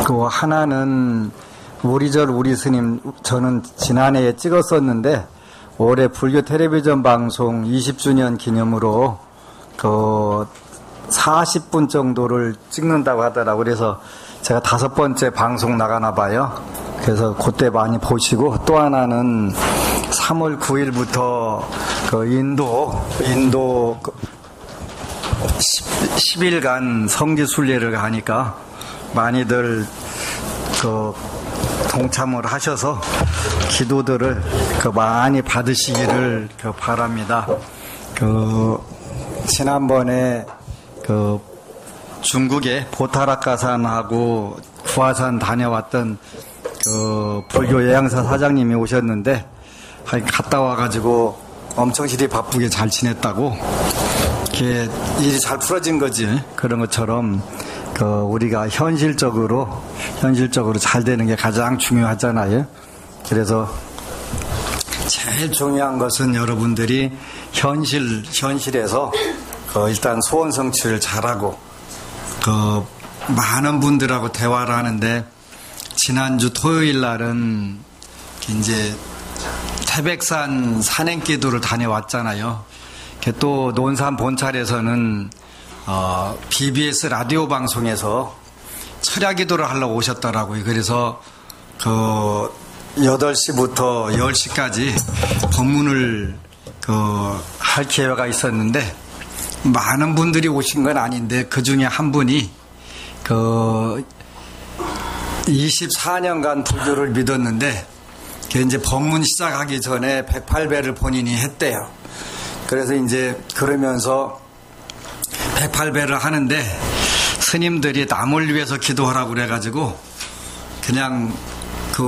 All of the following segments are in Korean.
그 하나는 우리절 우리 스님 저는 지난해에 찍었었는데 올해 불교 텔레비전 방송 20주년 기념으로 그 40분 정도를 찍는다고 하더라고요. 그래서 제가 5번째 방송 나가나 봐요. 그래서 그때 많이 보시고, 또 하나는 3월 9일부터 그 인도 10일간 성지순례를 가니까 많이들 그 동참을 하셔서 기도들을 그 많이 받으시기를 그 바랍니다. 그 지난번에 그 중국의 보타라카산하고 구화산 다녀왔던 그 불교 여행사 사장님이 오셨는데 갔다 와가지고 엄청 실이 바쁘게 잘 지냈다고, 이렇게 일이 잘 풀어진 거지. 그런 것처럼 그 우리가 현실적으로 잘 되는 게 가장 중요하잖아요. 그래서 제일 중요한 것은 여러분들이 현실에서 그 일단 소원 성취를 잘하고, 그 많은 분들하고 대화를 하는데, 지난주 토요일 날은 이제 태백산 산행기도를 다녀왔잖아요. 또 논산 본찰에서는 BBS 라디오 방송에서 철야기도를 하려고 오셨더라고요. 그래서 그 8시부터 10시까지 법문을 할 기회가 있었는데, 많은 분들이 오신 건 아닌데 그 중에 한 분이 24년간 불교를 믿었는데 이제 법문 시작하기 전에 108배를 본인이 했대요. 그래서 이제 그러면서 108배를 하는데 스님들이 남을 위해서 기도하라고 그래가지고, 그냥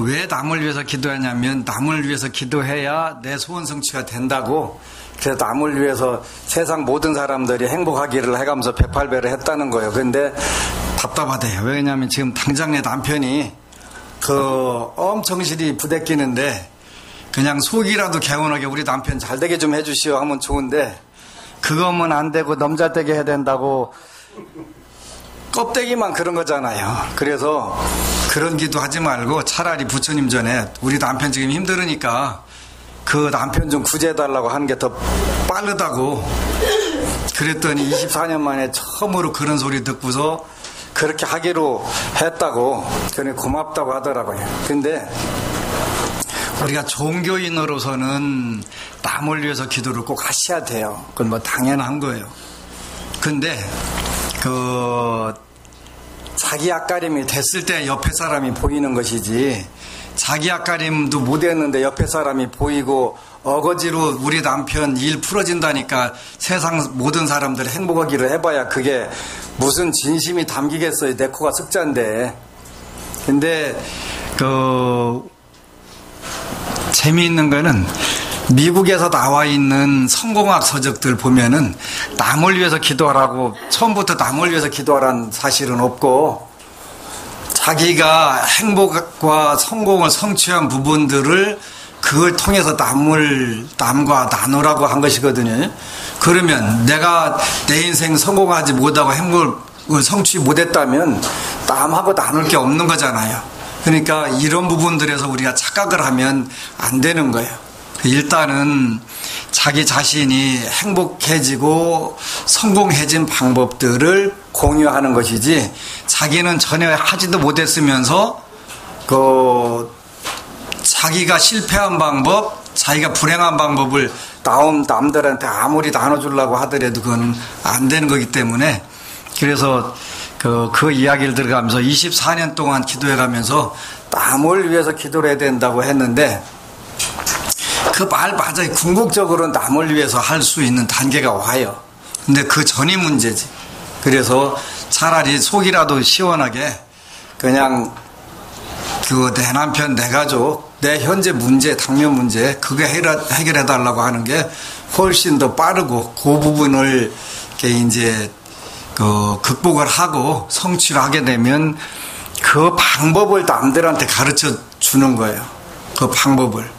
왜 남을 위해서 기도하냐면 남을 위해서 기도해야 내 소원 성취가 된다고, 그래서 남을 위해서 세상 모든 사람들이 행복하기를 해가면서 108배를 했다는 거예요. 그런데 답답하대요. 왜냐하면 지금 당장 내 남편이 엄청 실이 부대끼는데 그냥 속이라도 개운하게 우리 남편 잘 되게 좀 해주시오 하면 좋은데, 그거면 안 되고 넘잘 되게 해야 된다고 껍데기만 그런 거잖아요. 그래서 그런 기도 하지 말고 차라리 부처님 전에 우리 남편 지금 힘들으니까 그 남편 좀 구제해달라고 하는 게 더 빠르다고 그랬더니 24년 만에 처음으로 그런 소리 듣고서 그렇게 하기로 했다고, 그러니 고맙다고 하더라고요. 근데 우리가 종교인으로서는 남을 위해서 기도를 꼭 하셔야 돼요. 그건 뭐 당연한 거예요. 근데 자기 앞가림이 됐을 때 옆에 사람이 보이는 것이지, 자기 앞가림도 못했는데 옆에 사람이 보이고 어거지로 우리 남편 일 풀어진다니까 세상 모든 사람들 행복하기를 해봐야 그게 무슨 진심이 담기겠어요. 내 코가 습자인데. 근데 재미있는 거는 미국에서 나와 있는 성공학 서적들 보면은 남을 위해서 기도하라고, 처음부터 남을 위해서 기도하라는 사실은 없고, 자기가 행복과 성공을 성취한 부분들을 그걸 통해서 남과 나누라고 한 것이거든요. 그러면 내가 내 인생 성공하지 못하고 행복을 성취 못했다면 남하고 나눌 게 없는 거잖아요. 그러니까 이런 부분들에서 우리가 착각을 하면 안 되는 거예요. 일단은 자기 자신이 행복해지고 성공해진 방법들을 공유하는 것이지, 자기는 전혀 하지도 못했으면서 자기가 실패한 방법, 자기가 불행한 방법을 남들한테 아무리 나눠주려고 하더라도 그건 안 되는 거기 때문에, 그래서 그 이야기를 들어가면서 24년 동안 기도해가면서 남을 위해서 기도를 해야 된다고 했는데, 그 말 맞아요. 궁극적으로 남을 위해서 할 수 있는 단계가 와요. 근데 그 전이 문제지. 그래서 차라리 속이라도 시원하게 그냥 내 남편, 내 가족, 내 현재 문제, 당면 문제, 그게 해결해 달라고 하는 게 훨씬 더 빠르고, 그 부분을 이제 극복을 하고 성취를 하게 되면 그 방법을 남들한테 가르쳐 주는 거예요. 그 방법을.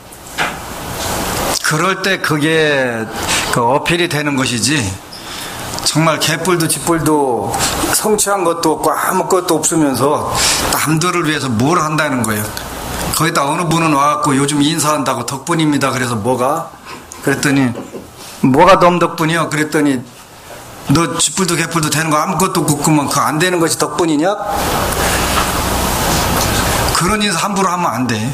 그럴 때 그게 어필이 되는 것이지, 정말 개뿔도 쥐뿔도 성취한 것도 없고 아무것도 없으면서 남들을 위해서 뭘 한다는 거예요. 거기다 어느 분은 와갖고 요즘 인사한다고 덕분입니다. 그래서 뭐가? 그랬더니 뭐가 넌 덕분이요? 그랬더니 너 쥐뿔도 개뿔도 되는 거 아무것도 없구만 그거 안 되는 것이 덕분이냐? 그런 인사 함부로 하면 안 돼.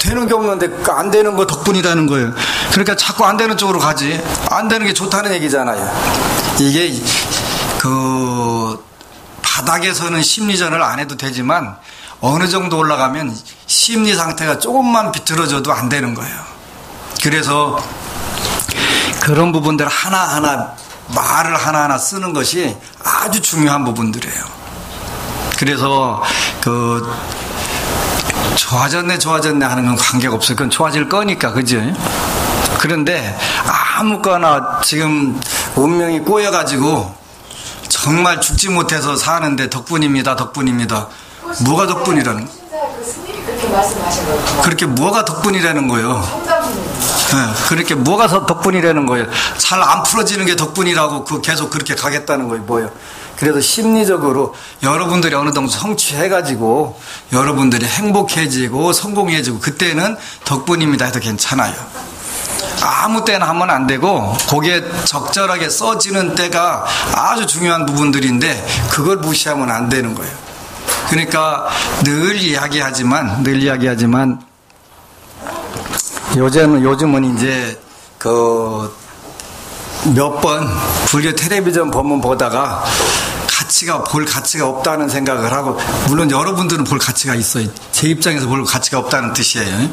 되는 게 없는데 안 되는 거 덕분이라는 거예요. 그러니까 자꾸 안 되는 쪽으로 가지. 안 되는 게 좋다는 얘기잖아요. 이게 바닥에서는 심리전을 안 해도 되지만 어느 정도 올라가면 심리 상태가 조금만 비틀어져도 안 되는 거예요. 그래서 그런 부분들 하나하나 말을 하나하나 쓰는 것이 아주 중요한 부분들이에요. 그래서 좋아졌네 하는 건 관계가 없어요. 그건 좋아질 거니까, 그죠? 그런데 아무거나 지금 운명이 꼬여가지고 정말 죽지 못해서 사는데 덕분입니다. 뭐가 덕분이라는 거예요? 그렇게 뭐가 덕분이라는 거예요? 네, 그렇게 뭐가 덕분이라는 거예요? 잘 안 풀어지는 게 덕분이라고 계속 그렇게 가겠다는 거예요. 뭐예요? 그래서 심리적으로 여러분들이 어느 정도 성취해가지고 여러분들이 행복해지고 성공해지고 그때는 덕분입니다 해도 괜찮아요. 아무 때나 하면 안 되고 거기에 적절하게 써지는 때가 아주 중요한 부분들인데 그걸 무시하면 안 되는 거예요. 그러니까 늘 이야기하지만 요즘은 이제 몇 번 불교 텔레비전 법문 보다가 볼 가치가 없다는 생각을 하고, 물론 여러분들은 볼 가치가 있어요. 제 입장에서 볼 가치가 없다는 뜻이에요.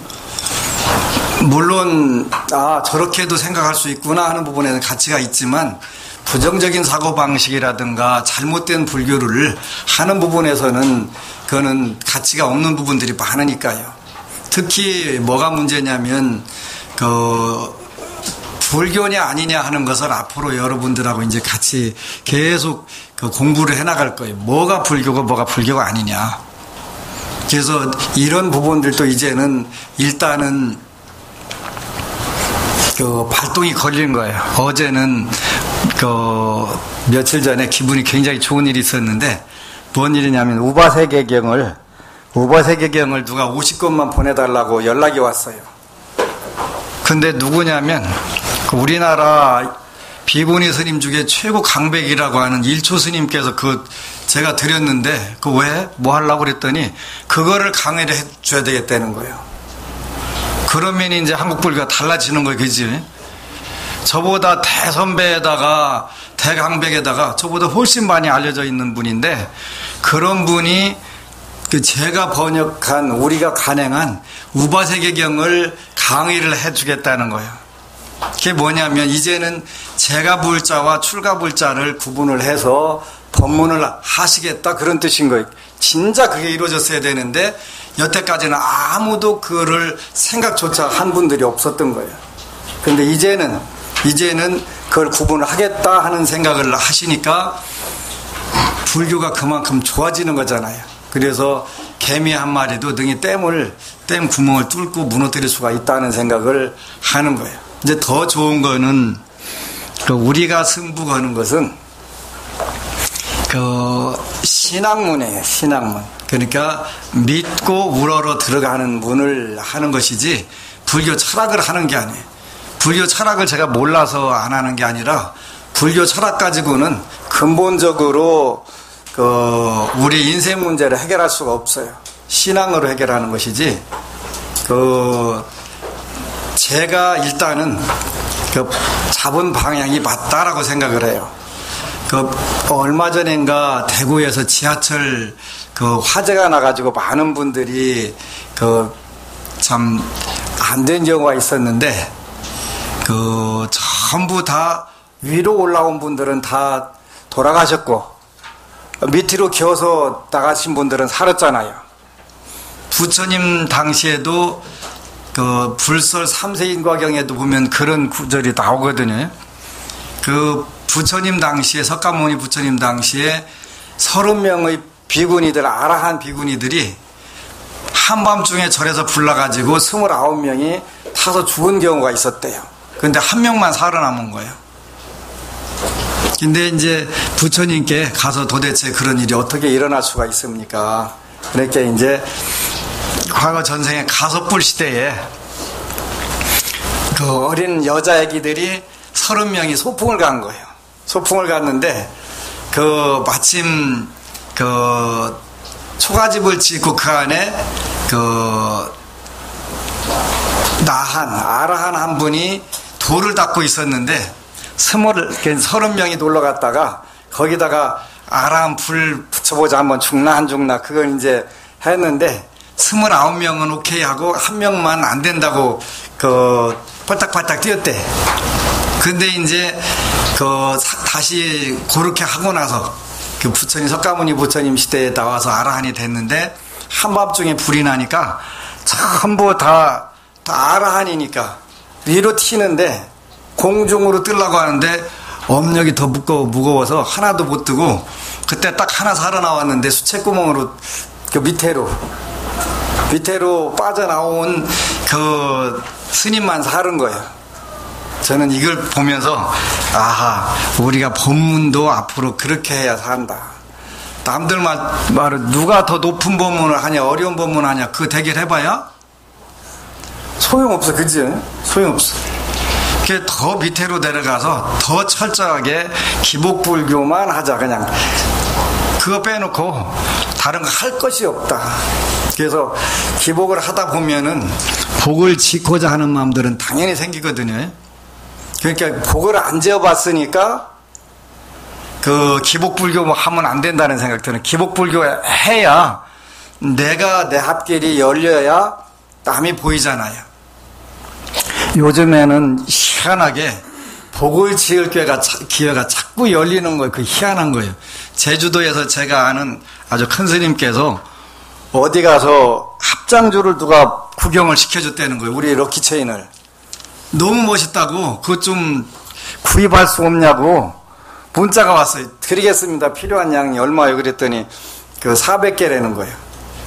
물론 저렇게도 생각할 수 있구나 하는 부분에는 가치가 있지만 부정적인 사고방식이라든가 잘못된 불교를 하는 부분에서는 그거는 가치가 없는 부분들이 많으니까요. 특히 뭐가 문제냐면 불교냐 아니냐 하는 것을 앞으로 여러분들하고 이제 같이 계속 공부를 해나갈 거예요. 뭐가 불교고 뭐가 불교가 아니냐. 그래서 이런 부분들도 이제는 일단은 발동이 걸린 거예요. 어제는 며칠 전에 기분이 굉장히 좋은 일이 있었는데 뭔 일이냐면 우바세계경을 누가 50권만 보내달라고 연락이 왔어요. 근데 누구냐면 우리나라 비구니 스님 중에 최고 강백이라고 하는 일초 스님께서 제가 드렸는데 왜? 뭐 하려고 그랬더니 그거를 강의를 해줘야 되겠다는 거예요. 그러면 이제 한국 불교가 달라지는 거예요. 그지? 저보다 대선배에다가 대강백에다가 저보다 훨씬 많이 알려져 있는 분인데 그런 분이 제가 번역한 우리가 간행한 우바세계경을 강의를 해주겠다는 거예요. 그게 뭐냐면 이제는 제가불자와 출가불자를 구분을 해서 법문을 하시겠다 그런 뜻인 거예요. 진짜 그게 이루어졌어야 되는데 여태까지는 아무도 그거를 생각조차 한 분들이 없었던 거예요. 근데 이제는 그걸 구분을 하겠다 하는 생각을 하시니까 불교가 그만큼 좋아지는 거잖아요. 그래서 개미 한 마리도 등에 댐 구멍을 뚫고 무너뜨릴 수가 있다는 생각을 하는 거예요. 이제 더 좋은 거는 우리가 승부거는 것은 신학문이에요. 신학문. 그러니까 믿고 우러러 들어가는 문을 하는 것이지 불교 철학을 하는 게 아니에요. 불교 철학을 제가 몰라서 안 하는 게 아니라 불교 철학 가지고는 근본적으로 우리 인생 문제를 해결할 수가 없어요. 신앙으로 해결하는 것이지 제가 일단은 잡은 방향이 맞다라고 생각을 해요. 얼마 전인가 대구에서 지하철 화재가 나가지고 많은 분들이 참 안 된 경우가 있었는데 전부 다 위로 올라온 분들은 다 돌아가셨고 밑으로 기어서 나가신 분들은 살았잖아요. 부처님 당시에도 불설 3세인과경에도 보면 그런 구절이 나오거든요. 부처님 당시에 석가모니 부처님 당시에 30명의 비구니들 아라한 비구니들이 한밤중에 절에서 불나가지고 29명이 타서 죽은 경우가 있었대요. 근데 한 명만 살아남은 거예요. 근데 이제 부처님께 가서 도대체 그런 일이 어떻게 일어날 수가 있습니까? 그렇게 이제 과거 전생에 가섭불 시대에 그 어린 여자애기들이 30명이 소풍을 간 거예요. 소풍을 갔는데 그 마침 그 초가집을 짓고 그 안에 그 아라한 한 분이 돌을 닦고 있었는데 30명이 놀러 갔다가 거기다가 아라한 불 붙여보자 한번 죽나 안 죽나 그걸 이제 했는데 29명은 오케이 하고 한 명만 안 된다고 그 펄딱펄딱 뛰었대. 근데 이제 그 다시 그렇게 하고 나서 그 부처님 석가모니 부처님 시대에 나와서 아라한이 됐는데 한밤중에 불이 나니까 전부 다 아라한이니까 위로 튀는데 공중으로 뜨려고 하는데 업력이 더 무거워서 하나도 못 뜨고 그때 딱 하나 살아나왔는데 수채구멍으로 그 밑으로 빠져나온 그 스님만 사는 거예요. 저는 이걸 보면서 아하, 우리가 법문도 앞으로 그렇게 해야 산다. 남들 말은 누가 더 높은 법문을 하냐 어려운 법문을 하냐 그 대결해봐야 소용없어. 그지? 소용없어. 더 밑으로 내려가서 더 철저하게 기복불교만 하자. 그냥 그거 빼놓고 다른 거 할 것이 없다. 그래서 기복을 하다 보면은 복을 짓고자 하는 마음들은 당연히 생기거든요. 그러니까 복을 안 지어봤으니까 그 기복불교 뭐 하면 안 된다는 생각 드는. 기복불교 해야 내가 내 앞길이 열려야 남이 보이잖아요. 요즘에는 희한하게 복을 지을 기회가 자꾸 열리는 거예요. 그 희한한 거예요. 제주도에서 제가 아는 아주 큰 스님께서 어디 가서 합장주를 누가 구경을 시켜줬다는 거예요. 우리 럭키체인을. 너무 멋있다고 그것 좀 구입할 수 없냐고 문자가 왔어요. 드리겠습니다. 필요한 양이 얼마요? 그랬더니 그 400개라는 거예요.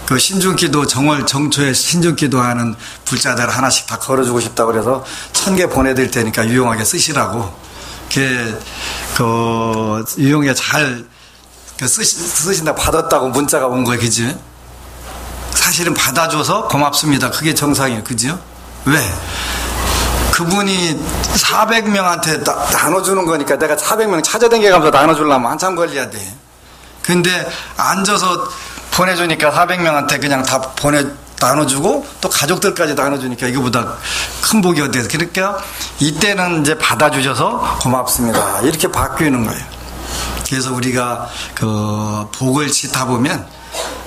그 신중기도 정초에 신중기도 하는 불자들 하나씩 다 걸어주고 싶다 그래서 1000개 보내드릴 테니까 유용하게 쓰시라고. 그 유용하게 잘 쓰신다 받았다고 문자가 온 거예요. 그지? 사실은 받아줘서 고맙습니다. 그게 정상이에요. 그죠? 왜? 그분이 400명한테 나눠주는 거니까 내가 400명 찾아다니면서 나눠주려면 한참 걸려야 돼. 근데 앉아서 보내주니까 400명한테 그냥 다 나눠주고 또 가족들까지 나눠주니까 이거보다 큰 복이 어디에서. 그러니까 이때는 이제 받아주셔서 고맙습니다. 이렇게 바뀌는 거예요. 그래서 우리가 그 복을 짓다 보면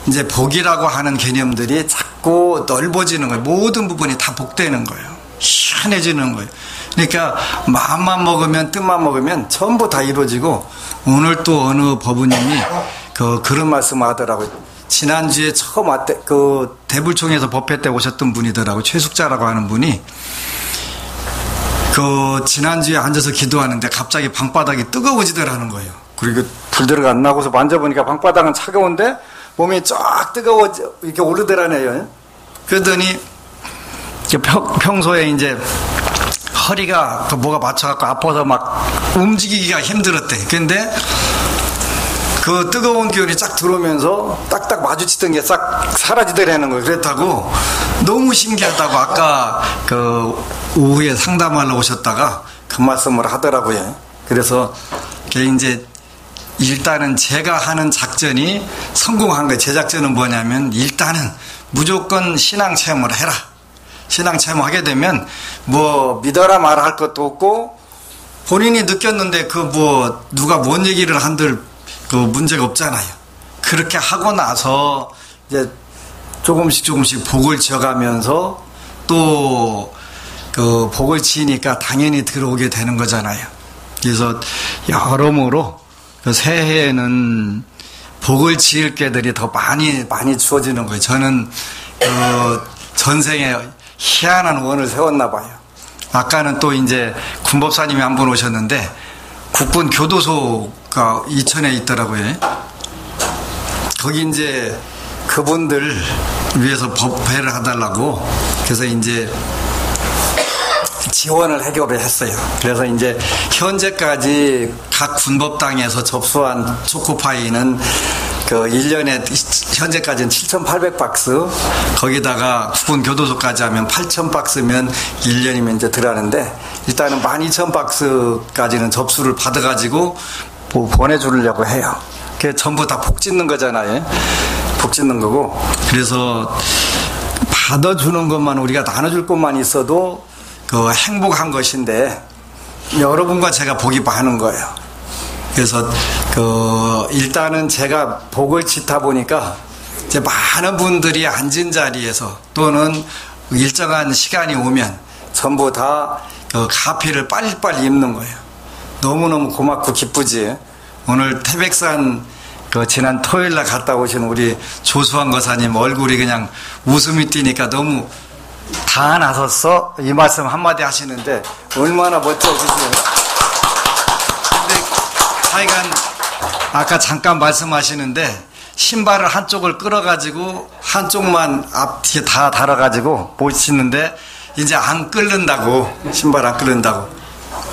이제 복이라고 하는 개념들이 자꾸 넓어지는 거예요. 모든 부분이 다 복되는 거예요. 희한해지는 거예요. 그러니까 마음만 먹으면 뜻만 먹으면 전부 다 이루어지고 오늘 또 어느 법우님이 그런 말씀을 하더라고요. 지난주에 처음 그 대불총에서 법회 때 오셨던 분이더라고요. 최숙자라고 하는 분이 그 지난주에 앉아서 기도하는데 갑자기 방바닥이 뜨거워지더라는 거예요. 그리고 불 들어가 안 나고서 만져보니까 방바닥은 차가운데 몸이 쫙 이렇게 오르더라네요. 그러더니 평소에 이제 허리가 뭐가 맞춰갖고 아파서 막 움직이기가 힘들었대. 근데 그 뜨거운 기운이 쫙 들어오면서 딱딱 마주치던 게 싹 사라지더라는 거예요. 그랬다고 너무 신기하다고 아까 그 오후에 상담하러 오셨다가 그 말씀을 하더라고요. 그래서 이제 일단은 제가 하는 작전이 성공한 거예요. 제 작전은 뭐냐면 일단은 무조건 신앙 체험을 해라. 신앙 체험하게 되면 뭐 믿어라 말아 할 것도 없고 본인이 느꼈는데 그 뭐 누가 뭔 얘기를 한들 그 문제가 없잖아요. 그렇게 하고 나서 이제 조금씩 복을 지어가면서 또 그 복을 지으니까 당연히 들어오게 되는 거잖아요. 그래서 여러모로 그 새해에는 복을 지을 게들이 더 많이 주어지는 거예요. 저는 그 전생에 희한한 원을 세웠나 봐요. 아까는 또 이제 군법사님이 한 분 오셨는데 국군 교도소가 이천에 있더라고요. 거기 이제 그분들 위해서 법회를 해달라고 그래서 이제 지원을 해결을 했어요. 그래서 이제 현재까지 각 군법당에서 접수한 초코파이는 그 1년에 현재까지는 7,800박스, 거기다가 국군 교도소까지 하면 8,000박스면 1년이면 이제 들어가는데, 일단은 12,000박스까지는 접수를 받아가지고 보내주려고 해요. 그게 전부 다 복 짓는 거잖아요. 복 짓는 거고. 그래서 받아주는 것만, 우리가 나눠줄 것만 있어도 그 행복한 것인데, 여러분과 제가 복이 많은 거예요. 그래서 일단은 제가 복을 짓다 보니까 이제 많은 분들이 앉은 자리에서 또는 일정한 시간이 오면 전부 다 가피를 빨리빨리 입는 거예요. 너무너무 고맙고 기쁘지. 오늘 태백산 지난 토요일날 갔다 오신 우리 조수환 거사님 얼굴이 그냥 웃음이 띄니까 너무 다 나섰어? 이 말씀 한마디 하시는데 얼마나 멋져지세요. 근데 하여간 아까 잠깐 말씀하시는데 신발을 한쪽을 끌어가지고 한쪽만 앞뒤에 다 달아가지고 못 신는데 이제 안 끓는다고, 신발 안 끓는다고.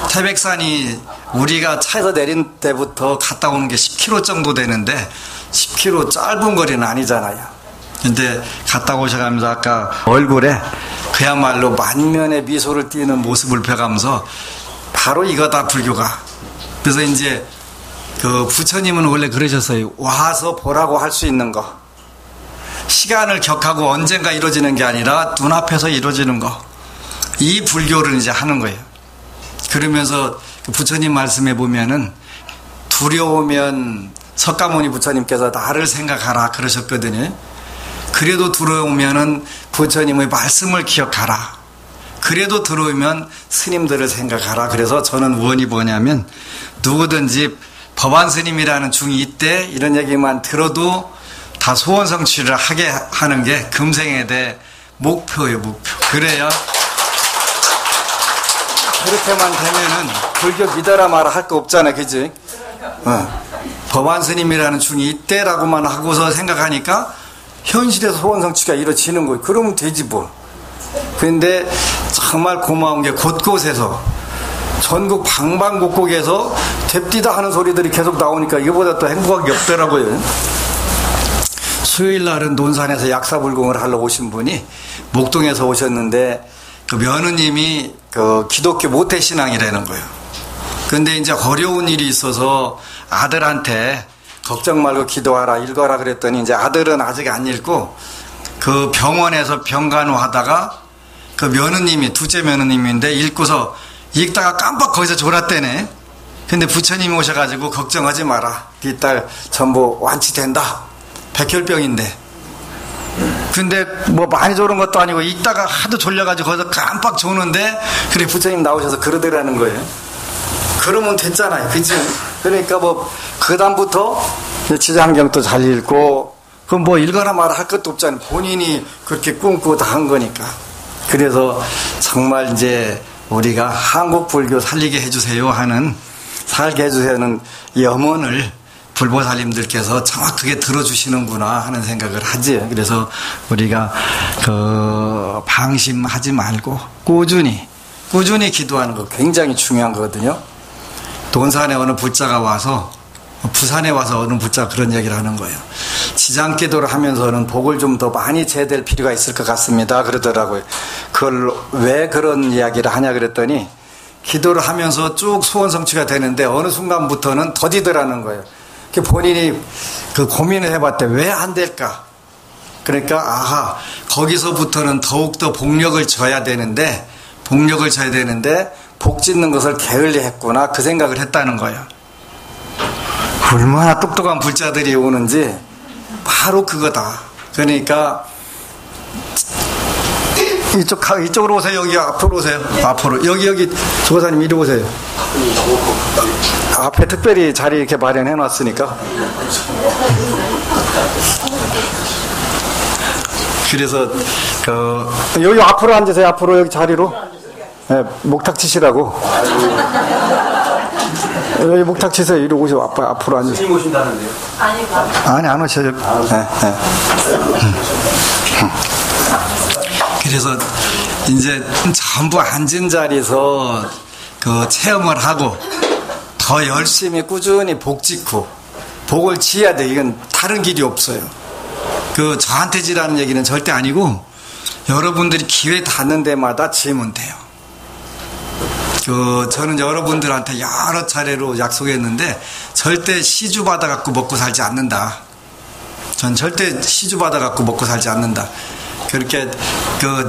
태백산이 우리가 차에서 내린 때부터 갔다 오는 게 10km 정도 되는데 10km 짧은 거리는 아니잖아요. 근데 갔다 오셔가면서 아까 얼굴에 그야말로 만면의 미소를 띠는 모습을 펴가면서 바로 이거다 불교가. 그래서 이제 부처님은 원래 그러셨어요. 와서 보라고 할 수 있는 거, 시간을 격하고 언젠가 이루어지는 게 아니라 눈앞에서 이루어지는 거, 이 불교를 이제 하는 거예요. 그러면서 부처님 말씀에 보면은 두려우면 석가모니 부처님께서 나를 생각하라 그러셨거든요. 그래도 두려우면은 부처님의 말씀을 기억하라. 그래도 두려우면 스님들을 생각하라. 그래서 저는 원이 뭐냐면 누구든지 법안 스님이라는 중이 있대 이런 얘기만 들어도 다 소원 성취를 하게 하는 게 금생에 대해 목표예요, 목표. 그래야 그렇게만 되면은 불교 믿어라 마라 할 거 없잖아, 그지? 법안 스님이라는 중이 있대라고만 하고서 생각하니까 현실에서 소원 성취가 이루어지는 거예요. 그러면 되지 뭐. 그런데 정말 고마운 게 곳곳에서 전국 방방곡곡에서 됩디다 하는 소리들이 계속 나오니까 이거보다 또 행복한 게 없더라고요. 수요일 날은 논산에서 약사불공을 하러 오신 분이 목동에서 오셨는데 그 며느님이 기독교 모태신앙이라는 거예요. 근데 이제 어려운 일이 있어서 아들한테 걱정 말고 기도하라, 읽어라 그랬더니 이제 아들은 아직 안 읽고 그 병원에서 병간호하다가 그 며느님이, 둘째 며느님인데 읽고서 읽다가 깜빡 거기서 졸았대네. 근데 부처님이 오셔가지고 걱정하지 마라. 네 딸 전부 완치된다. 백혈병인데. 근데 뭐 많이 졸은 것도 아니고 읽다가 하도 졸려가지고 거기서 깜빡 조는데 그래 부처님 나오셔서 그러더라는 거예요. 그러면 됐잖아요. 그치? 그러니까 뭐 그 다음부터 지장경도 잘 읽고 그럼 뭐 읽어라 말아 할 것도 없잖아요. 본인이 그렇게 꿈꾸고 다 한 거니까. 그래서 정말 이제 우리가 한국 불교 살리게 해주세요 하는, 살게 해주세요는 염원을 불보살님들께서 정확하게 들어주시는구나 하는 생각을 하지. 그래서 우리가 방심하지 말고 꾸준히 기도하는 거 굉장히 중요한 거거든요. 논산에 어느 불자가 와서, 부산에 와서 어느 불자가 그런 얘기를 하는 거예요. 지장기도를 하면서는 복을 좀 더 많이 재될 필요가 있을 것 같습니다 그러더라고요. 그걸 왜 그런 이야기를 하냐 그랬더니 기도를 하면서 쭉 소원 성취가 되는데 어느 순간부터는 더디더라는 거예요. 본인이 그 고민을 해봤대. 왜 안 될까? 그러니까 아하, 거기서부터는 더욱더 복력을 줘야 되는데 복 짓는 것을 게을리 했구나, 그 생각을 했다는 거예요. 얼마나 똑똑한 불자들이 오는지 바로 그거다. 그러니까 이쪽으로 오세요. 여기 앞으로 오세요. 앞으로 여기 조사님 이리 오세요. 앞에 특별히 자리 이렇게 마련해 놨으니까. 그래서 여기 앞으로 앉으세요. 앞으로 여기 자리로. 네, 목탁 치시라고. 여기 목탁 치세요. 이리 오세요. 앞으로 앉으세요. 스님 오신다는데요? 아니 안 오셔요. 네. 그래서 이제 전부 앉은 자리에서 그 체험을 하고 더 열심히 꾸준히 복 짓고 복을 지어야 돼. 이건 다른 길이 없어요. 그 저한테 지라는 얘기는 절대 아니고 여러분들이 기회 닿는 데마다 지으면 돼요. 저는 여러분들한테 여러 차례로 약속했는데 절대 시주 받아갖고 먹고 살지 않는다. 전 절대 시주 받아갖고 먹고 살지 않는다. 그렇게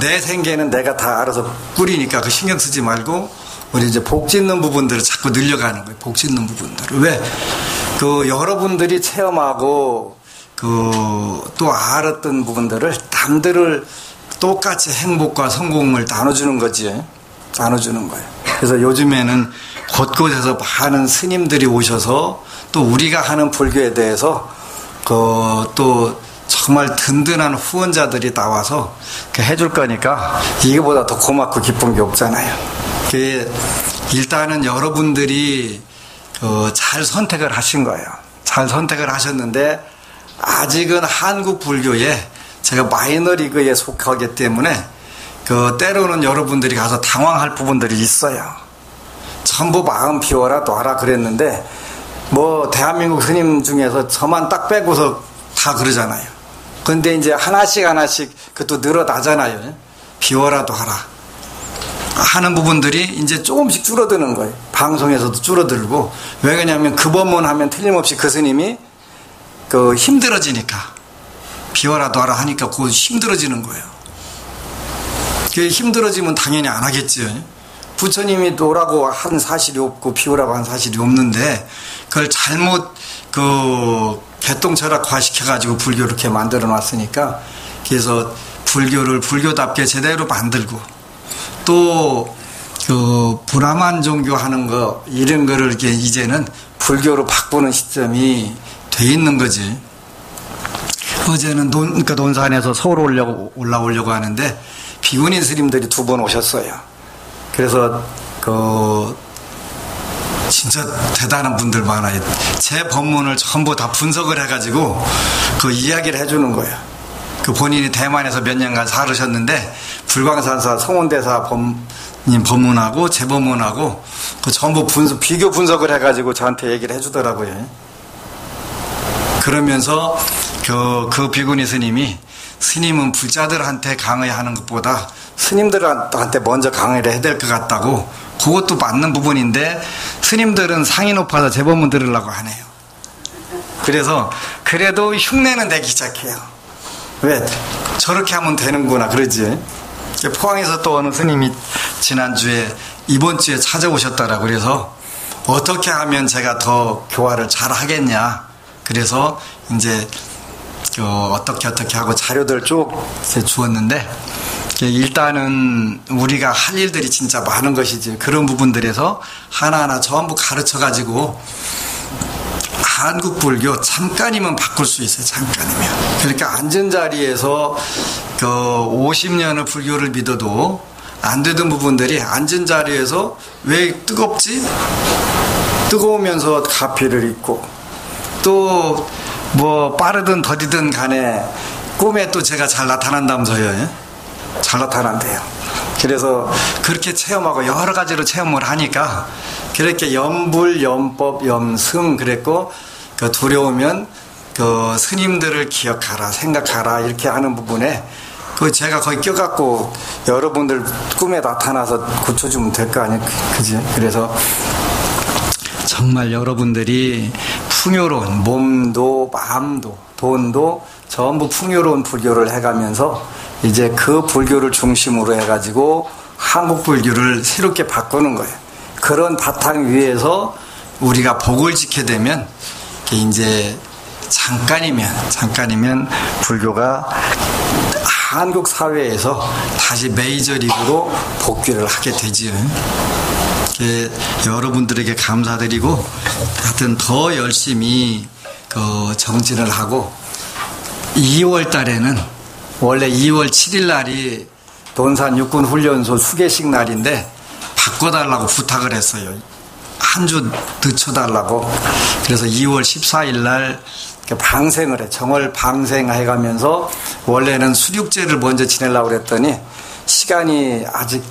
내 생계는 내가 다 알아서 꾸리니까 그 신경 쓰지 말고 우리 이제 복 짓는 부분들을 자꾸 늘려가는 거예요. 복 짓는 부분들을. 왜? 여러분들이 체험하고 또 알았던 부분들을 남들을 똑같이 행복과 성공을 나눠주는 거지. 나눠주는 거예요. 그래서 요즘에는 곳곳에서 많은 스님들이 오셔서 또 우리가 하는 불교에 대해서 또 정말 든든한 후원자들이 나와서 해줄 거니까 이거보다 더 고맙고 기쁜 게 없잖아요. 일단은 여러분들이 잘 선택을 하신 거예요. 잘 선택을 하셨는데 아직은 한국 불교에 제가 마이너리그에 속하기 때문에 때로는 여러분들이 가서 당황할 부분들이 있어요. 전부 마음 비워라 놔라 그랬는데 대한민국 스님 중에서 저만 딱 빼고서 다 그러잖아요. 근데 이제 하나씩 그것도 늘어나잖아요. 비워라 놔라 하는 부분들이 이제 조금씩 줄어드는 거예요. 방송에서도 줄어들고. 왜 그러냐면 그 법문 하면 틀림없이 그 스님이 힘들어지니까 비워라 놔라 하니까 그거 힘들어지는 거예요. 그게 힘들어지면 당연히 안 하겠지요. 부처님이 놓으라고 한 사실이 없고 비우라고 한 사실이 없는데 그걸 잘못 개똥철학화 시켜가지고 불교를 이렇게 만들어 놨으니까 그래서 불교를 불교답게 제대로 만들고 또 브라만 종교 하는 거 이런 거를 이렇게 이제는 불교로 바꾸는 시점이 돼 있는 거지. 어제는 논산에서 서울 올라오려고 하는데 비구니 스님들이 2번 오셨어요. 그래서 진짜 대단한 분들 많아요. 제 법문을 전부 다 분석을 해가지고 이야기를 해주는 거예요. 본인이 대만에서 몇 년간 살으셨는데 불광산사 성원대사 님 법문하고 제 법문하고 전부 비교 분석을 해가지고 저한테 얘기를 해주더라고요. 그러면서 그 비구니 스님은 불자들한테 강의하는 것보다 스님들한테 먼저 강의를 해야 될 것 같다고. 그것도 맞는 부분인데 스님들은 상이 높아서 제 법문 들으려고 하네요. 그래서 그래도 흉내는 내기 시작해요. 왜? 저렇게 하면 되는구나 그러지. 포항에서 또 어느 스님이 이번 주에 찾아오셨더라고. 그래서 어떻게 하면 제가 더 교화를 잘 하겠냐. 그래서 이제 어떻게 하고 자료들 쭉 주었는데 일단은 우리가 할 일들이 진짜 많은 것이지. 그런 부분들에서 하나하나 전부 가르쳐가지고 한국 불교 잠깐이면 바꿀 수 있어요. 잠깐이면. 그러니까 앉은 자리에서 50년을 불교를 믿어도 안 되던 부분들이 앉은 자리에서 왜 뜨겁지? 뜨거우면서 가피를 입고 또 빠르든 더디든 간에 꿈에 또 제가 잘 나타난다면서요. 잘 나타난대요. 그래서 그렇게 체험하고 여러 가지로 체험을 하니까 그렇게 염불, 염법, 염승 그랬고 두려우면 스님들을 기억하라, 생각하라 이렇게 하는 부분에 제가 거기 껴갖고 여러분들 꿈에 나타나서 고쳐주면 될 거 아니에요. 그지? 그래서 정말 여러분들이 풍요로운 몸도 마음도 돈도 전부 풍요로운 불교를 해가면서 이제 그 불교를 중심으로 해가지고 한국 불교를 새롭게 바꾸는 거예요. 그런 바탕 위에서 우리가 복을 지게 되면 이제 잠깐이면 불교가 한국 사회에서 다시 메이저리그로 복귀를 하게 되지요. 여러분들에게 감사드리고 하여튼 더 열심히 정진을 하고 2월 달에는 원래 2월 7일 날이 논산 육군훈련소 수계식 날인데 바꿔달라고 부탁을 했어요. 한 주 늦춰달라고. 그래서 2월 14일 날 방생을 해. 정월 방생해가면서 원래는 수륙제를 먼저 지내려고 그랬더니 시간이 아직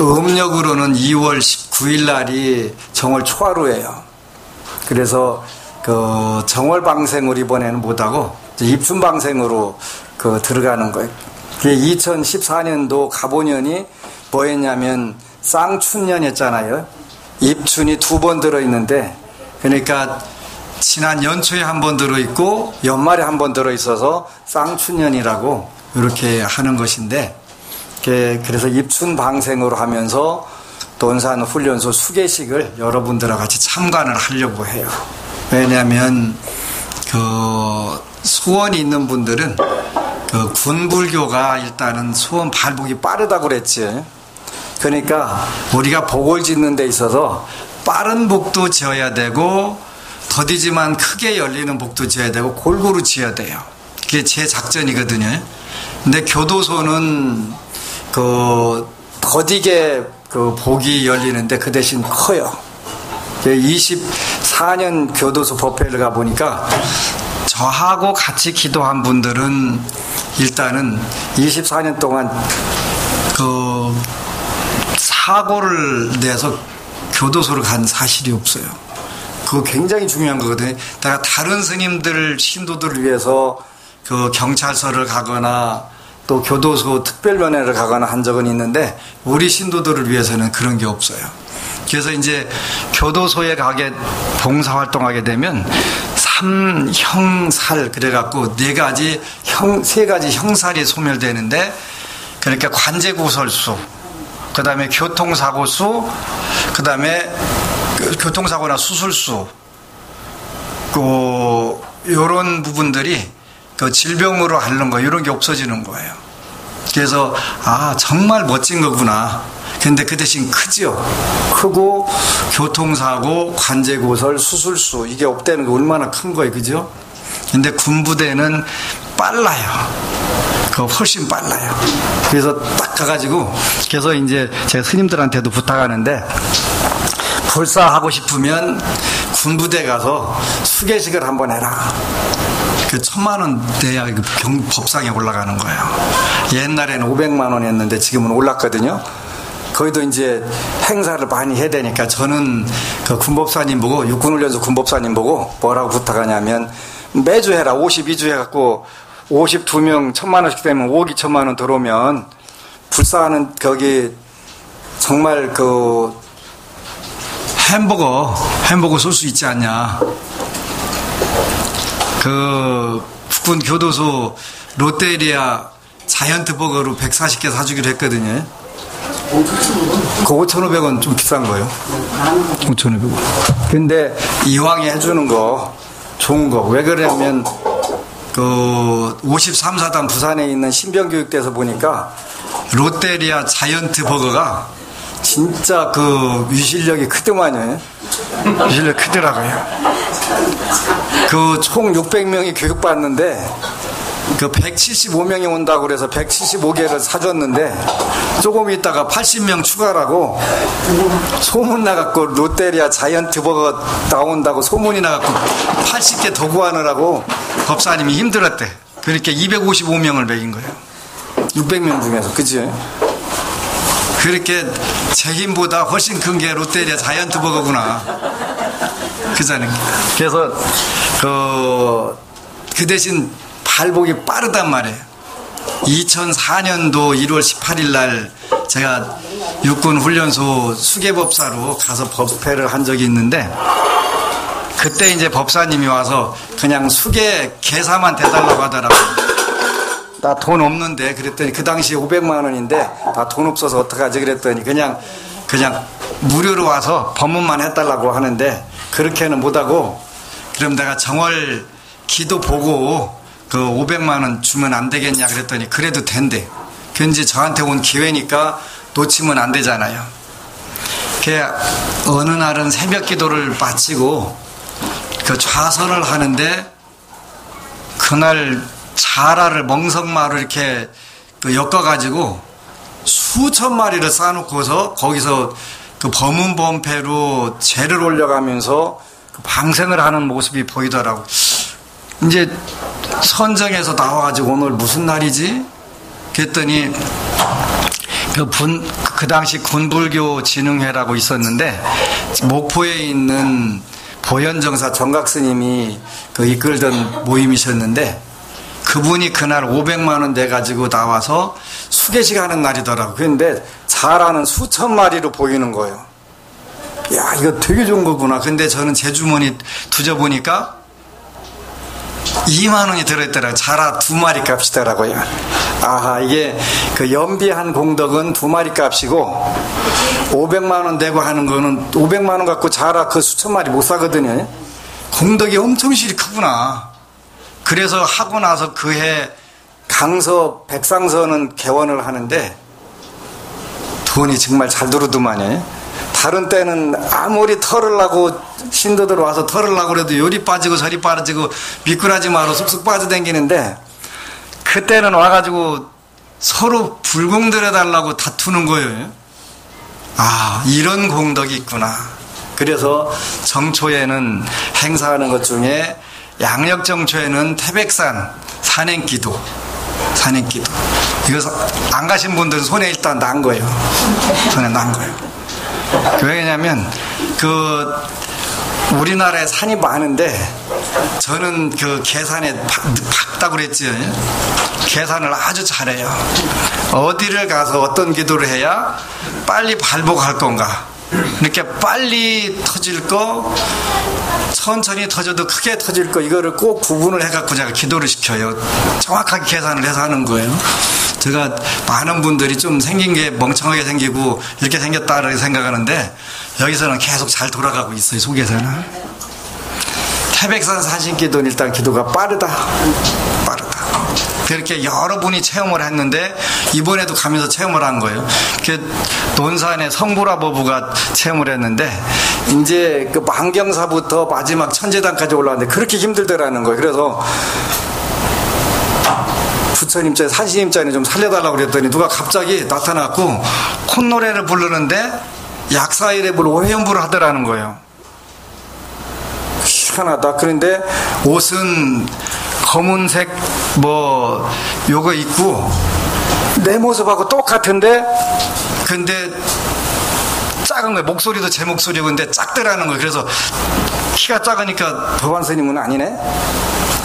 음력으로는 2월 19일 날이 정월 초하루예요. 그래서 정월 방생을 이번에는 못하고 입춘 방생으로 들어가는 거예요. 2014년도 갑오년이 뭐였냐면 쌍춘년이었잖아요. 입춘이 2번 들어있는데, 그러니까 지난 연초에 한 번 들어있고 연말에 한 번 들어있어서 쌍춘년이라고 이렇게 하는 것인데, 그래서 입춘 방생으로 하면서 논산훈련소 수계식을 여러분들과 같이 참관을 하려고 해요. 왜냐하면 소원이 있는 분들은 군불교가 일단은 소원 발복이 빠르다고 그랬지. 그러니까 우리가 복을 짓는 데 있어서 빠른 복도 지어야 되고 더디지만 크게 열리는 복도 지어야 되고 골고루 지어야 돼요. 그게 제 작전이거든요. 근데 교도소는 더디게 복이 열리는데 그 대신 커요. 24년 교도소 법회를 가보니까 저하고 같이 기도한 분들은 일단은 24년 동안 사고를 내서 교도소를 간 사실이 없어요. 그거 굉장히 중요한 거거든요. 내가 다른 스님들, 신도들을 위해서 경찰서를 가거나 또 교도소 특별면회를 가거나 한 적은 있는데 우리 신도들을 위해서는 그런 게 없어요. 그래서 이제 교도소에 가게 봉사활동하게 되면 삼형살 그래갖고 세 가지 형살이 소멸되는데, 그러니까 관제구설수, 그 다음에 교통사고수, 그 다음에 교통사고나 수술수, 요런 부분들이 질병으로 앓는 거, 이런 게 없어지는 거예요. 그래서 정말 멋진 거구나. 근데 그 대신 크죠. 크고 교통사고, 관제구설, 수술수, 이게 없다는 게 얼마나 큰 거예요, 그죠? 근데 군부대는 빨라요. 훨씬 빨라요. 그래서 딱 가가지고, 그래서 이제 제가 스님들한테도 부탁하는데, 불사하고 싶으면 군부대 가서 수계식을 한번 해라. 1,000만 원 내야 법상에 올라가는 거예요. 옛날에는 500만 원이었는데 지금은 올랐거든요. 거기도 이제 행사를 많이 해야 되니까 저는 군법사님 보고, 육군훈련소 군법사님 보고 뭐라고 부탁하냐면, 매주 해라. 52주 해갖고 52명 1,000만 원씩 되면 5억 2천만 원 들어오면 불사하는 거기 정말 햄버거 쏠 수 있지 않냐. 북군 교도소 롯데리아 자이언트 버거로 140개 사주기로 했거든요. 그 5,500원 좀 비싼 거예요. 5,500원. 근데 이왕에 해주는 거 좋은 거. 왜 그러냐면 53사단 부산에 있는 신병교육대에서 보니까 롯데리아 자이언트 버거가 진짜 위실력이 크더만요. 위실력이 크더라고요. 총 600명이 교육받는데 175명이 온다고 그래서 175개를 사줬는데 조금 있다가 80명 추가라고 소문 나갖고 롯데리아 자이언트 버거 나온다고 소문이 나갖고 80개 더 구하느라고 법사님이 힘들었대. 그러니까 255명을 먹인 거예요. 600명 중에서. 그치? 그렇게 제 힘보다 훨씬 큰 게 롯데리아 자이언트 버거구나. 그잖아요. 그래서 그 대신 발복이 빠르단 말이에요. 2004년도 1월 18일 날 제가 육군훈련소 수계법사로 가서 법회를 한 적이 있는데, 그때 이제 법사님이 와서 그냥 수계 계사만 대달라고 하더라고요. 나 돈 없는데 그랬더니, 그 당시에 500만 원인데 나 돈 없어서 어떡하지 그랬더니 그냥 무료로 와서 법문만 해달라고 하는데, 그렇게는 못하고 그럼 내가 정월 기도 보고 500만 원 주면 안 되겠냐 그랬더니 그래도 된대. 그 이제 저한테 온 기회니까 놓치면 안 되잖아요. 어느 날은 새벽 기도를 마치고 좌선을 하는데, 그날 자라를 멍석마루 이렇게 엮어가지고 수천 마리를 쌓아놓고서 거기서 범은범패로 죄를 올려가면서 방생을 하는 모습이 보이더라고. 이제 선정에서 나와가지고 오늘 무슨 날이지? 그랬더니 그 당시 군불교 진흥회라고 있었는데 목포에 있는 보현정사 정각 스님이 이끌던 모임이셨는데 그분이 그날 500만 원 내가지고 나와서 수계식 하는 날이더라고. 그런데 잘하는 수천 마리로 보이는 거예요. 야, 이거 되게 좋은 거구나. 근데 저는 제 주머니 뒤져보니까 2만 원이 들어있더라고요. 자라 2마리 값이더라고요. 아하, 이게 연비한 공덕은 2마리 값이고 500만 원 내고 하는 거는 500만 원 갖고 자라 수천 마리 못 사거든요. 공덕이 엄청 실이 크구나. 그래서 하고 나서 그해 강서 백상서는 개원을 하는데 돈이 정말 잘 들어오더만요. 다른 때는 아무리 털을 나고 신도들 와서 털을 나고 그래도 요리 빠지고 저리 빠지고 미꾸라지 마로 쑥쑥 빠져다니는데 그때는 와가지고 서로 불공들여달라고 다투는 거예요. 아, 이런 공덕이 있구나. 그래서 정초에는 행사하는 것 중에 양력정초에는 태백산 산행기도 이거 안 가신 분들은 손에 일단 난 거예요. 손에 난 거예요. 왜냐면 우리나라에 산이 많은데 저는 계산에 박다고 그랬지요. 계산을 아주 잘해요. 어디를 가서 어떤 기도를 해야 빨리 발복할 건가, 이렇게 빨리 터질 거, 천천히 터져도 크게 터질 거, 이거를 꼭 구분을 해갖고 제가 기도를 시켜요. 정확하게 계산을 해서 하는 거예요. 제가 많은 분들이 좀 생긴 게 멍청하게 생기고 이렇게 생겼다라고 생각하는데 여기서는 계속 잘 돌아가고 있어요. 속에서는. 태백산 산신기도는 일단 기도가 빠르다. 그렇게 여러분이 체험을 했는데 이번에도 가면서 체험을 한 거예요. 논산의 성부라 보부가 체험을 했는데 이제 만경사부터 마지막 천재단까지 올라왔는데 그렇게 힘들더라는 거예요. 그래서 부처님자 산신님자는 좀 살려달라고 그랬더니 누가 갑자기 나타났고 콧노래를 부르는데 약사이랩을 오해연부를 하더라는 거예요. 희한하다. 그런데 옷은 검은색 요거 입고 내 모습하고 똑같은데 근데 작은 거예요. 목소리도 제 목소리고 근데 작더라는 거예요. 그래서 키가 작으니까 법안 스님은 아니네.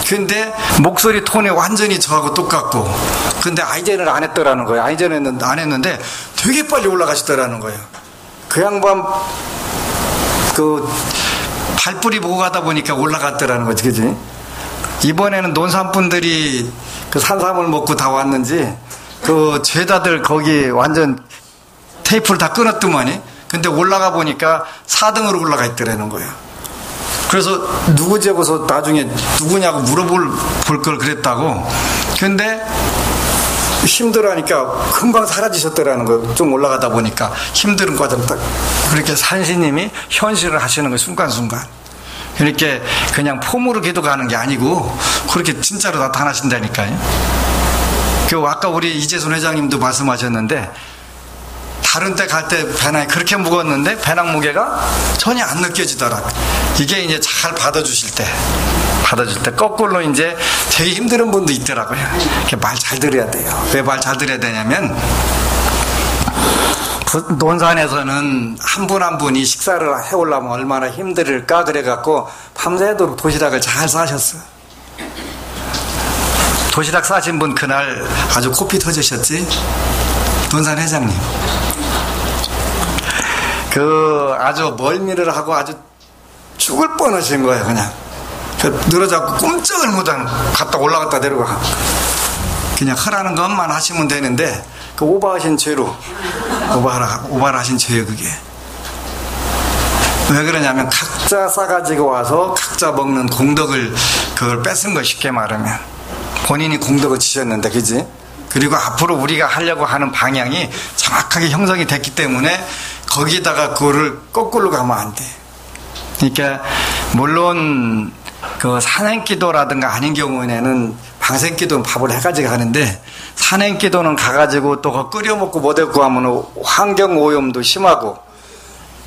근데 목소리 톤이 완전히 저하고 똑같고 근데 아이젠을 안 했더라는 거예요. 아이젠은 안 했는데 되게 빨리 올라가시더라는 거예요. 그 양반 발뿌리 보고 가다 보니까 올라갔더라는 거지, 그지? 이번에는 논산분들이 산삼을 먹고 다 왔는지 죄다들 거기 완전 테이프를 다 끊었더만이. 근데 올라가 보니까 4등으로 올라가 있더라는 거예요. 그래서 누구지 하고서 나중에 누구냐고 물어볼 걸 그랬다고. 근데 힘들어하니까 금방 사라지셨더라는 거예요. 좀 올라가다 보니까 힘든 과정 딱 그렇게 산신님이 현실을 하시는 거예요. 순간순간. 이렇게 그냥 폼으로 기도가는 게 아니고 그렇게 진짜로 나타나신다니까요. 아까 우리 이재순 회장님도 말씀하셨는데 다른 때 갈 때 배낭이 그렇게 무거웠는데 배낭 무게가 전혀 안 느껴지더라. 이게 이제 잘 받아줄 때 거꾸로 이제 되게 힘든 분도 있더라고요. 이렇게 말 잘 들어야 돼요. 왜 말 잘 들어야 되냐면 논산에서는 한 분 한 분이 식사를 해오려면 얼마나 힘들을까 그래갖고 밤새도록 도시락을 잘 싸셨어. 도시락 싸신 분 그날 아주 코피 터지셨지? 논산 회장님. 아주 멀미를 하고 아주 죽을 뻔하신 거예요. 그냥 늘어잡고 꼼짝을 못하는, 갔다 올라갔다 내려가. 그냥 하라는 것만 하시면 되는데 오버하신 죄로 오버를 하신 죄예요. 그게 왜 그러냐면 각자 싸가지고 와서 각자 먹는 공덕을 그걸 뺏은 거. 쉽게 말하면 본인이 공덕을 지셨는데, 그지? 그리고 앞으로 우리가 하려고 하는 방향이 정확하게 형성이 됐기 때문에 거기다가 그거를 거꾸로 가면 안 돼. 그러니까 물론 산행기도라든가 아닌 경우에는 방생기도는 밥을 해가지고 하는데 산행기도는 가가지고 또 끓여 먹고 못 먹고 하면 환경오염도 심하고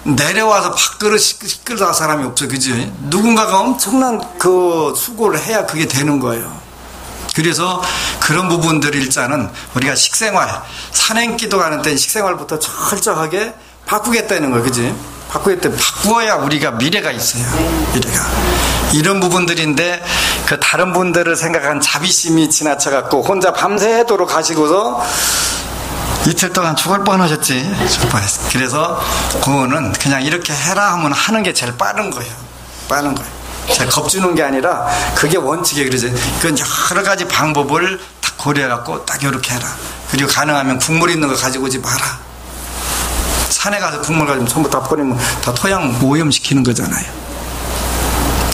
내려와서 밥그릇 시끌다 사람이 없어, 그지? 누군가가 엄청난 수고를 해야 그게 되는 거예요. 그래서 그런 부분들 일자는 우리가 식생활, 산행기도 가는 때는 식생활부터 철저하게 바꾸겠다는 거예요. 그지? 바꾸어야 우리가 미래가 있어요. 미래가. 이런 부분들인데 그 다른 분들을 생각한 자비심이 지나쳐갖고 혼자 밤새도록 가시고서 이틀 동안 죽을 뻔하셨지. 그래서 그거는 그냥 이렇게 해라 하면 하는 게 제일 빠른 거예요. 빠른 거예요. 제가 겁주는 게 아니라 그게 원칙이에요. 그러지. 그건 여러 가지 방법을 다 고려해갖고 딱 이렇게 해라. 그리고 가능하면 국물 있는 거 가지고 오지 마라. 산에 가서 국물 가지고 전부 다 버리면 다 토양 오염시키는 거잖아요.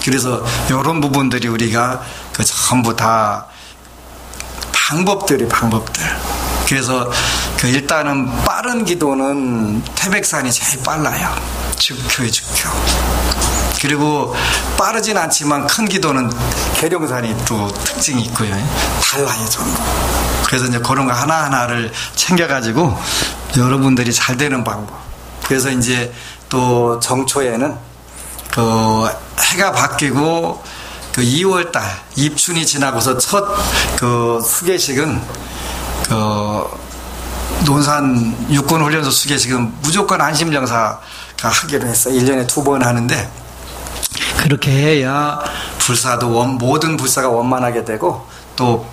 그래서 이런 부분들이 우리가 그 전부 다 방법들. 그래서 그 일단은 빠른 기도는 태백산이 제일 빨라요. 즉교에 즉교. 그리고 빠르진 않지만 큰 기도는 계룡산이 또 특징이 있고요. 달라요, 전부. 그래서 이제 그런 거 하나하나를 챙겨가지고 여러분들이 잘 되는 방법. 그래서 이제 또 정초에는 그 해가 바뀌고 그 2월달 입춘이 지나고서 첫 그 수계식은 그 논산 육군훈련소 수계식은 무조건 안심정사가 하기로 했어요. 1년에 2번 하는데 그렇게 해야 불사도 모든 불사가 원만하게 되고 또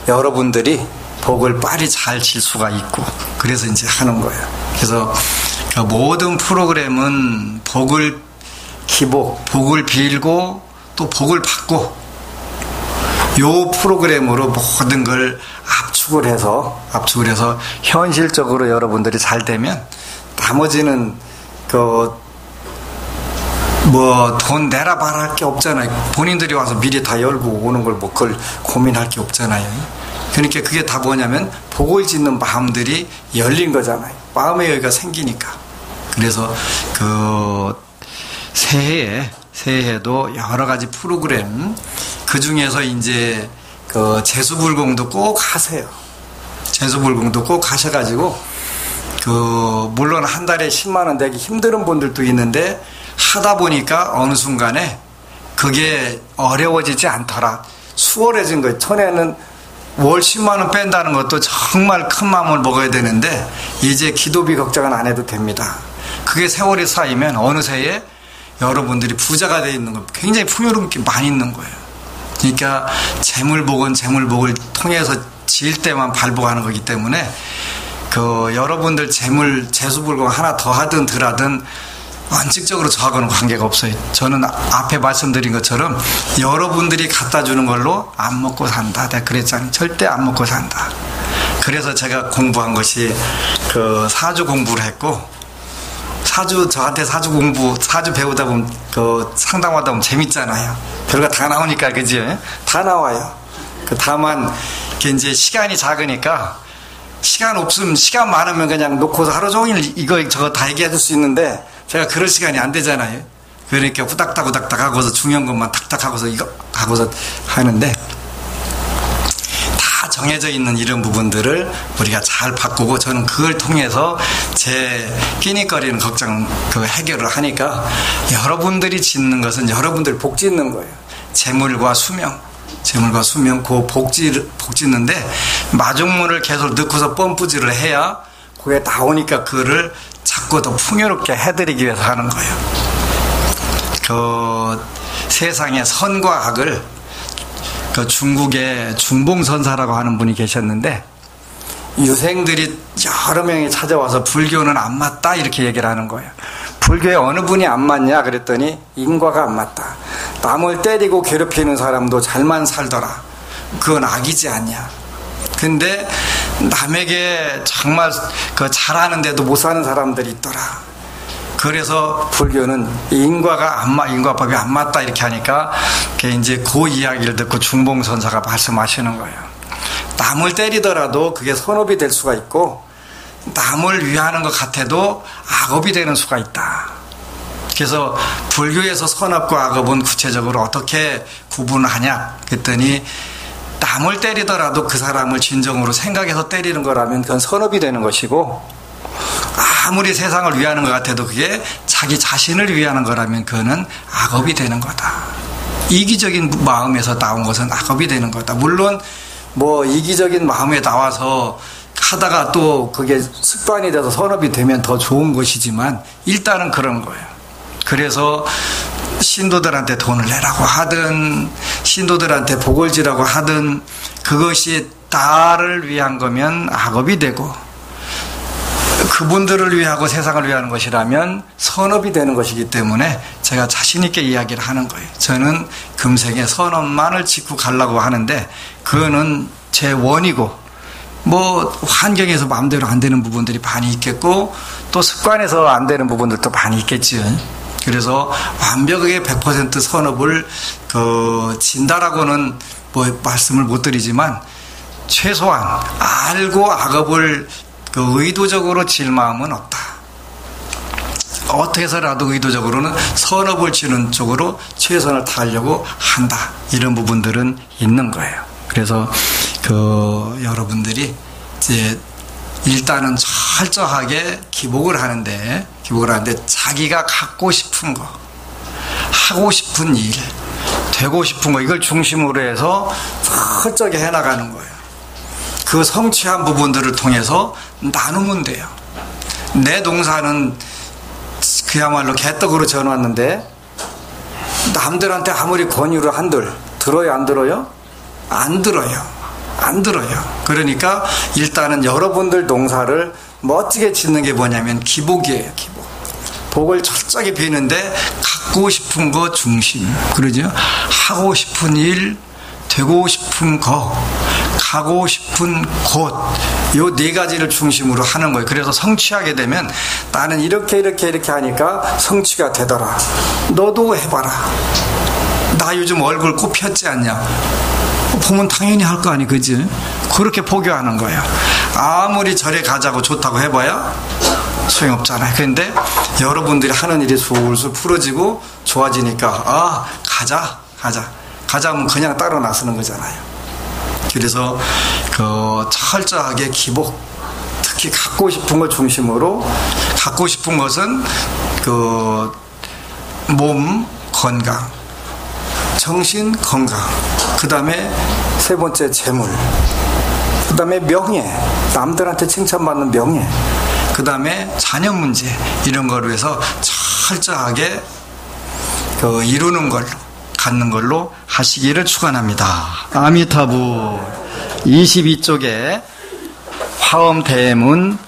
여러분들이 복을 빨리 잘 칠 수가 있고 그래서 이제 하는 거예요. 그래서 그 모든 프로그램은 복을 빌고 또 복을 받고 요 프로그램으로 모든 걸 압축을 해서 현실적으로 여러분들이 잘 되면 나머지는 돈 내라 말아 할 게 없잖아요. 본인들이 와서 미리 다 열고 오는 걸 뭐 그걸 고민할 게 없잖아요. 그러니까 그게 다 뭐냐면 복을 짓는 마음들이 열린 거잖아요. 마음의 여유가 생기니까. 그래서 그 새해에도 여러 가지 프로그램 그 중에서 이제 그 제수불공도 꼭 하세요. 제수불공도 꼭 하셔가지고 그 물론 한 달에 10만 원 내기 힘든 분들도 있는데 하다 보니까 어느 순간에 그게 어려워지지 않더라. 수월해진 거예요. 전에는 월 10만 원 뺀다는 것도 정말 큰 마음을 먹어야 되는데 이제 기도비 걱정은 안 해도 됩니다. 그게 세월이 쌓이면 어느새에 여러분들이 부자가 되어 있는 거 굉장히 풍요롭게 많이 있는 거예요. 그러니까 재물복은 재물복을 통해서 지을 때만 발복하는 거기 때문에 그 여러분들 재수불공 하나 더 하든 덜 하든 원칙적으로 저하고는 관계가 없어요. 저는 앞에 말씀드린 것처럼 여러분들이 갖다 주는 걸로 안 먹고 산다. 내가 그랬잖아요. 절대 안 먹고 산다. 그래서 제가 공부한 것이 그 사주 공부를 했고 저한테 사주 배우다 보면 그 상담하다 보면 재밌잖아요. 별거 다 나오니까 그지? 다 나와요. 다만 이제 시간이 작으니까 시간 많으면 그냥 놓고서 하루 종일 이거 저거 다 얘기해 줄 수 있는데 제가 그럴 시간이 안 되잖아요. 그러니까 후닥닥 하고서 중요한 것만 탁탁 하고서 이거 하고서 하는데 다 정해져 있는 이런 부분들을 우리가 잘 바꾸고 저는 그걸 통해서 제 끼니거리는 걱정 해결을 하니까 여러분들이 짓는 것은 여러분들이 복 짓는 거예요. 재물과 수명 그 복 짓는데 마중물을 계속 넣고서 펌프질을 해야 그게 나오니까 그거를 자꾸 더 풍요롭게 해드리기 위해서 하는 거예요. 그 세상의 선과 악을 그 중국의 중봉선사라고 하는 분이 계셨는데 유생들이 여러 명이 찾아와서 불교는 안 맞다 이렇게 얘기를 하는 거예요. 불교에 어느 분이 안 맞냐 그랬더니 인과가 안 맞다. 남을 때리고 괴롭히는 사람도 잘만 살더라. 그건 악이지 않냐. 근데 남에게 정말 그 잘하는데도 못 사는 사람들이 있더라. 그래서 불교는 인과법이 안 맞다 이렇게 하니까 이제 그 이야기를 듣고 중봉선사가 말씀하시는 거예요. 남을 때리더라도 그게 선업이 될 수가 있고 남을 위하는 것 같아도 악업이 되는 수가 있다. 그래서 불교에서 선업과 악업은 구체적으로 어떻게 구분하냐 그랬더니 남을 때리더라도 그 사람을 진정으로 생각해서 때리는 거라면 그건 선업이 되는 것이고 아무리 세상을 위하는 것 같아도 그게 자기 자신을 위하는 거라면 그거는 악업이 되는 거다. 이기적인 마음에서 나온 것은 악업이 되는 거다. 물론 뭐 이기적인 마음에 나와서 하다가 또 그게 습관이 돼서 선업이 되면 더 좋은 것이지만 일단은 그런 거예요. 그래서 신도들한테 돈을 내라고 하든 신도들한테 복을 지라고 하든 그것이 나를 위한 거면 악업이 되고 그분들을 위하고 세상을 위하는 것이라면 선업이 되는 것이기 때문에 제가 자신 있게 이야기를 하는 거예요. 저는 금생에 선업만을 짓고 가려고 하는데 그거는 제 원이고 뭐 환경에서 마음대로 안 되는 부분들이 많이 있겠고 또 습관에서 안 되는 부분들도 많이 있겠지. 그래서 완벽하게 100% 선업을 진다라고는 뭐 말씀을 못 드리지만 최소한 알고 악업을 의도적으로 질 마음은 없다. 어떻게 해서라도 의도적으로는 선업을 지는 쪽으로 최선을 다하려고 한다. 이런 부분들은 있는 거예요. 그래서 여러분들이 이제 일단은 철저하게 기복을 하는데 자기가 갖고 싶은 거, 하고 싶은 일, 되고 싶은 거 이걸 중심으로 해서 철저하게 해나가는 거예요. 그 성취한 부분들을 통해서 나누면 돼요. 내 동사는 그야말로 개떡으로 전왔는데 남들한테 아무리 권유를 한들 들어요 안 들어요? 안 들어요. 그러니까 일단은 여러분들 농사를 멋지게 짓는 게 뭐냐면 기복이에요. 기복. 복을 철저하게 비는데 갖고 싶은 거 중심. 그러죠? 하고 싶은 일, 되고 싶은 거, 가고 싶은 곳, 요 네 가지를 중심으로 하는 거예요. 그래서 성취하게 되면 나는 이렇게 하니까 성취가 되더라. 너도 해봐라. 나 요즘 얼굴 꽃 폈지 않냐? 보면 당연히 할 거 아니, 그지? 그렇게 포교하는 거예요. 아무리 절에 가자고 좋다고 해봐야 소용없잖아요. 그런데 여러분들이 하는 일이 술술 풀어지고 좋아지니까 가자 하면 그냥 따로 나서는 거잖아요. 그래서 철저하게 기복, 특히 갖고 싶은 것 중심으로, 갖고 싶은 것은 몸 건강, 정신 건강, 그 다음에 세 번째 재물, 그 다음에 명예, 남들한테 칭찬받는 명예, 그 다음에 자녀 문제, 이런 거로 해서 철저하게 이루는 걸로, 갖는 걸로 하시기를 축원합니다. 아미타부 22쪽에 화엄대문